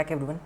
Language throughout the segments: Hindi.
Back everyone.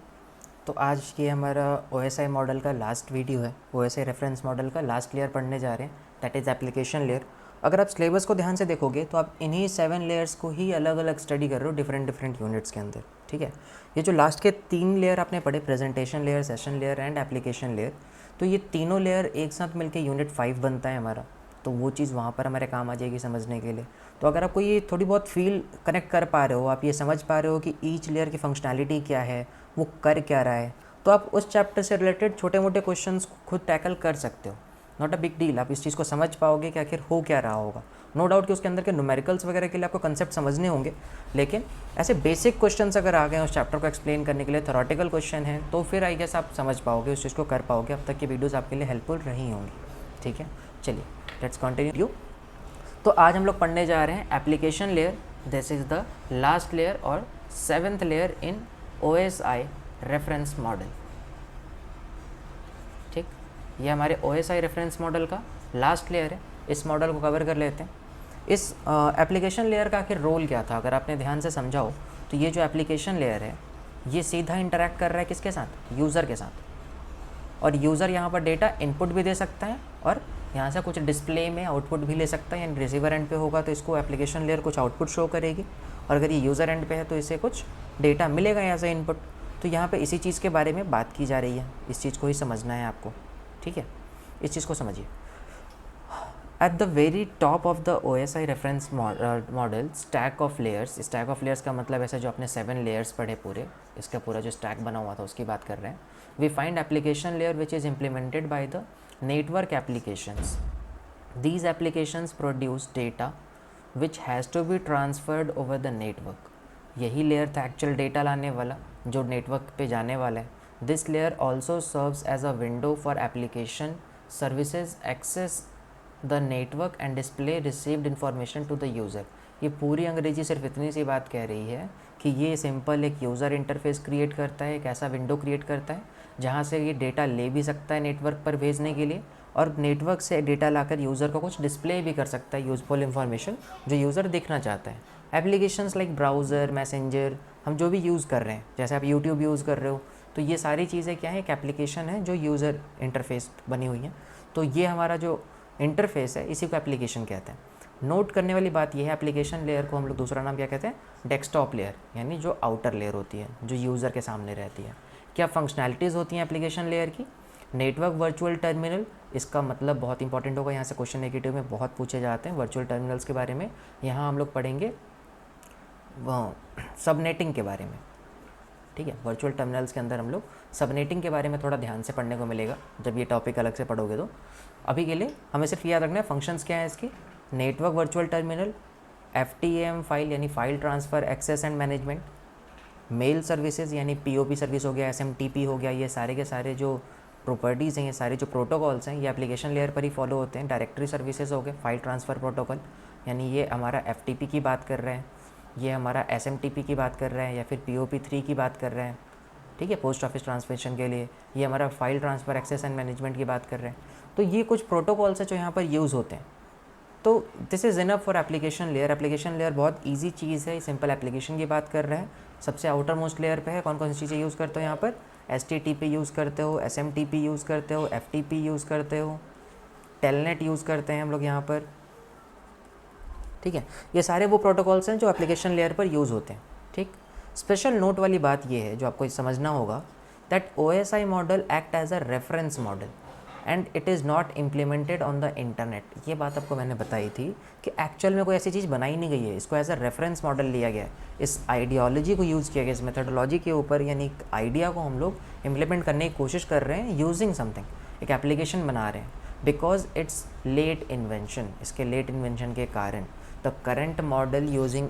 तो आज ये हमारा OSI मॉडल का लास्ट वीडियो है। OSI रेफरेंस मॉडल का लास्ट लेयर पढ़ने जा रहे हैं, दैट इज़ एप्लीकेशन लेयर। अगर आप सिलेबस को ध्यान से देखोगे तो आप इन्हीं 7 लेयर्स को ही अलग अलग स्टडी कर रहे हो डिफरेंट यूनिट्स के अंदर। ठीक है, ये जो लास्ट के 3 लेयर आपने पढ़े, presentation layer, session layer and application layer, तो ये तीनों लेयर एक साथ मिलकर यूनिट 5 बनता है हमारा। तो वो चीज़ वहाँ पर हमारे काम आ जाएगी समझने के लिए। तो अगर आपको ये थोड़ी बहुत फील कनेक्ट कर पा रहे हो, आप ये समझ पा रहे हो कि ईच लेयर की फंक्शनैलिटी क्या है, वो कर क्या रहा है, तो आप उस चैप्टर से रिलेटेड छोटे मोटे क्वेश्चंस खुद टैकल कर सकते हो। नॉट अ बिग डील, आप इस चीज़ को समझ पाओगे कि आखिर हो क्या रहा होगा। नो डाउट कि उसके अंदर के न्यूमेरिकल्स वगैरह के लिए आपको कंसेप्ट समझने होंगे, लेकिन ऐसे बेसिक क्वेश्चंस अगर आ गए उस चैप्टर को एक्सप्लेन करने के लिए, थ्योरेटिकल क्वेश्चन है, तो फिर आई गेस आप समझ पाओगे, उस चीज़ को कर पाओगे। अब तक की वीडियोज़ आपके लिए हेल्पफुल रही होंगी। ठीक है, चलिए लेट्स कंटिन्यू। तो आज हम लोग पढ़ने जा रहे हैं application layer. This is the last layer और 7th layer in OSI reference model. ठीक, ये हमारे OSI रेफरेंस मॉडल का लास्ट लेयर है। इस मॉडल को कवर कर लेते हैं। इस एप्लीकेशन लेयर का आखिर रोल क्या था, अगर आपने ध्यान से समझा हो तो ये जो एप्लीकेशन लेयर है ये सीधा इंटरेक्ट कर रहा है किसके साथ, यूज़र के साथ। और यूज़र यहाँ पर डेटा इनपुट भी दे सकता है और यहाँ से कुछ डिस्प्ले में आउटपुट भी ले सकता है। यानी रिसीवर एंड पे होगा तो इसको एप्लीकेशन लेयर कुछ आउटपुट शो करेगी, और अगर ये यूज़र एंड पे है तो इसे कुछ डेटा मिलेगा यहाँ से इनपुट। तो यहाँ पे इसी चीज़ के बारे में बात की जा रही है, इस चीज़ को ही समझना है आपको। ठीक है, इस चीज़ को समझिए। At the very top of the OSI reference model stack of layers. Stack of layers का मतलब ऐसे जो आपने 7 लेयर्स पढ़े पूरे, इसका पूरा जो स्टैक बना हुआ था उसकी बात कर रहे हैं। We find application layer which is implemented by the network applications. These applications produce data which has to be transferred over the network. यही लेयर था एक्चुअल डेटा लाने वाला जो नेटवर्क पे जाने वाला है। This layer also serves as a window for application services access the network and display received information to the user. ये पूरी अंग्रेजी सिर्फ इतनी सी बात कह रही है कि ये सिंपल एक यूज़र इंटरफेस क्रिएट करता है, एक ऐसा विंडो क्रिएट करता है जहाँ से ये डेटा ले भी सकता है नेटवर्क पर भेजने के लिए, और नेटवर्क से डेटा लाकर यूज़र को कुछ डिस्प्ले भी कर सकता है, यूज़फुल इन्फॉर्मेशन जो यूज़र देखना चाहता है। एप्लीकेशंस लाइक ब्राउज़र, मैसेंजर, हम जो भी यूज़ कर रहे हैं, जैसे आप यूट्यूब यूज़ कर रहे हो, तो ये सारी चीज़ें क्या है, एक एप्लीकेशन है जो यूज़र इंटरफेस बनी हुई है। तो ये हमारा जो इंटरफेस है इसी को एप्लीकेशन कहते हैं। नोट करने वाली बात यह है, एप्लीकेशन लेयर को हम लोग दूसरा नाम क्या कहते हैं, डेस्कटॉप लेयर, यानी जो आउटर लेयर होती है जो यूज़र के सामने रहती है। क्या फंक्शनैलिटीज़ होती हैं एप्लीकेशन लेयर की? नेटवर्क वर्चुअल टर्मिनल, इसका मतलब बहुत इंपॉर्टेंट होगा, यहाँ से क्वेश्चन नेगेटिव में बहुत पूछे जाते हैं वर्चुअल टर्मिनल्स के बारे में। यहाँ हम लोग पढ़ेंगे सबनेटिंग के बारे में। ठीक है, वर्चुअल टर्मिनल्स के अंदर हम लोग सबनेटिंग के बारे में थोड़ा ध्यान से पढ़ने को मिलेगा जब ये टॉपिक अलग से पढ़ोगे। तो अभी के लिए हमें सिर्फ याद रखना है फंक्शंस क्या है इसकी। Network virtual terminal, FTM file यानी file transfer access and management, mail services यानी POP सर्विस हो गया, SMTP हो गया। ये सारे के सारे जो प्रॉपर्टीज़ हैं, ये सारे जो प्रोटोकॉल्स हैं, ये एप्लीकेशन लेयर पर ही फॉलो होते हैं। डायरेक्टरी सर्विसेज हो गए, फाइल ट्रांसफ़र प्रोटोकॉल, यानी ये हमारा FTP की बात कर रहे हैं, ये हमारा SMTP की बात कर रहे हैं, या फिर POP3 की बात कर रहे हैं। ठीक है, पोस्ट ऑफिस ट्रांसमिशन के लिए ये हमारा file transfer access and management की बात कर रहे हैं। तो ये कुछ प्रोटोकॉल्स हैं जो यहाँ पर यूज़ होते हैं। तो this is enough for application layer. Application layer बहुत इजी चीज़ है, सिंपल एप्लीकेशन की बात कर रहे हैं। सबसे आउटर मोस्ट लेयर पे है, कौन कौन सी चीज़ें यूज़ करते हो यहाँ पर, HTTP यूज़ करते हो, SMTP यूज़ करते हो, FTP यूज़ करते हो, टेलनेट यूज़ करते हैं हम लोग यहाँ पर। ठीक है, ये सारे वो प्रोटोकॉल्स हैं जो एप्लीकेशन लेयर पर यूज़ होते हैं। ठीक, स्पेशल नोट वाली बात ये है जो आपको समझना होगा, that OSI model act as a reference model and it is not implemented on the internet. ये बात आपको मैंने बताई थी कि एक्चुअल में कोई ऐसी चीज़ बनाई नहीं गई है, इसको एज अ रेफरेंस मॉडल लिया गया है। इस आइडियोलॉजी को यूज़ किया गया, इस मेथडोलॉजी के ऊपर, यानी आइडिया को हम लोग इम्प्लीमेंट करने की कोशिश कर रहे हैं यूजिंग समथिंग, एक एप्लीकेशन बना रहे हैं, बिकॉज इट्स लेट इन्वेंशन। इसके लेट इन्वेंशन के कारण द करंट मॉडल यूजिंग,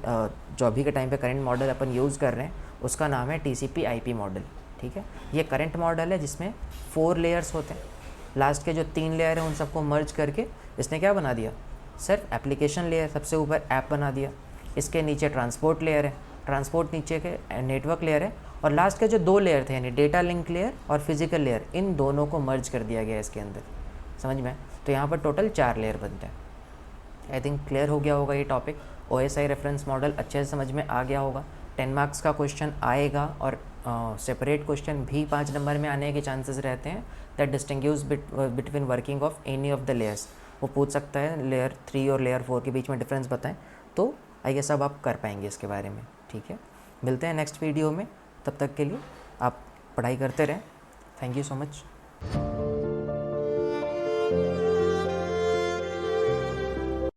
जो अभी के टाइम पे करंट मॉडल अपन यूज़ कर रहे हैं उसका नाम है TCP/IP मॉडल। ठीक है, ये करंट मॉडल है जिसमें 4 लेयर्स होते हैं। लास्ट के जो 3 लेयर हैं उन सबको मर्ज करके इसने क्या बना दिया, सिर्फ एप्लीकेशन लेयर, सबसे ऊपर ऐप बना दिया। इसके नीचे ट्रांसपोर्ट लेयर है, ट्रांसपोर्ट नीचे के नेटवर्क लेयर है, और लास्ट के जो 2 लेयर थे यानी डेटा लिंक लेयर और फिजिकल लेयर, इन दोनों को मर्ज कर दिया गया इसके अंदर। समझ में? तो यहाँ पर टोटल 4 लेयर बनते हैं। आई थिंक क्लियर हो गया होगा ये टॉपिक। OSI रेफरेंस मॉडल अच्छे से समझ में आ गया होगा। 10 मार्क्स का क्वेश्चन आएगा और सेपरेट क्वेश्चन भी 5 नंबर में आने के चांसेस रहते हैं, that distinguish between working of any of the layers. वो पूछ सकता है लेयर 3 और लेयर 4 के बीच में डिफरेंस बताएं, तो आई गेस अब आप कर पाएंगे इसके बारे में। ठीक है, मिलते हैं नेक्स्ट वीडियो में, तब तक के लिए आप पढ़ाई करते रहें। Thank you so much.